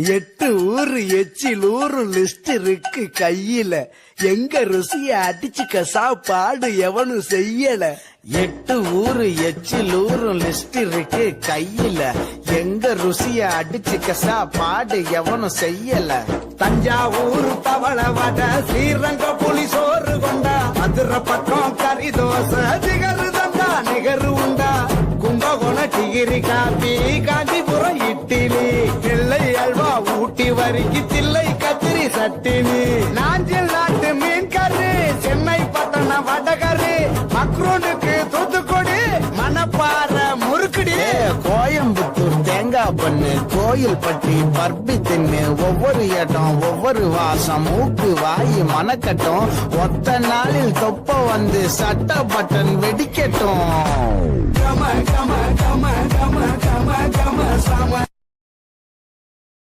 8 ஊரு எச்சில் ஊரு லிஸ்ட் இருக்கு கையில, எங்க ருசிய அடிச்சுக்க சாப்பாடு எவனும் செய்யல. 8 ஊரு எச்சில் ஊரு லிஸ்ட் இருக்கு கையில, எங்க ருசிய அடிச்சுக்க சாப்பாடு எவனும் செய்யல. தஞ்சாவூர் தவள வடை, ஸ்ரீரங்க புலி சோறு கொண்டா, மதுரை பக்கம் கறி தோசை, ஜிகரு தந்தா நிகரு உண்டா, கும்பகோணம் டிகிரி காபி, காஞ்சிபுரம் இட்லி, கிள்ளை அல்வா ஊட்டி வரிக்கு தில்லை கத்திரி சட்டினி, நாஞ்சில் நாட்டு மீன் கறி, சென்னை பட்டணம் வடகறி, மக்ரூனுக்கு தூத்துக்குடி, மணப்பாறை முறுக்குடி, கோயம்புத்தூர் தேங்காய் பண்ணு, கோயில் பட்டி பர்பி தின்னு, ஒவ்வொரு இடம் ஒவ்வொரு வாசம், மூக்கு வாயு மனக்கட்டும், ஒத்த நாளில் தொப்ப வந்து சட்ட பட்டன் வெடிக்கட்டும். கம கம கம கம கம கம சம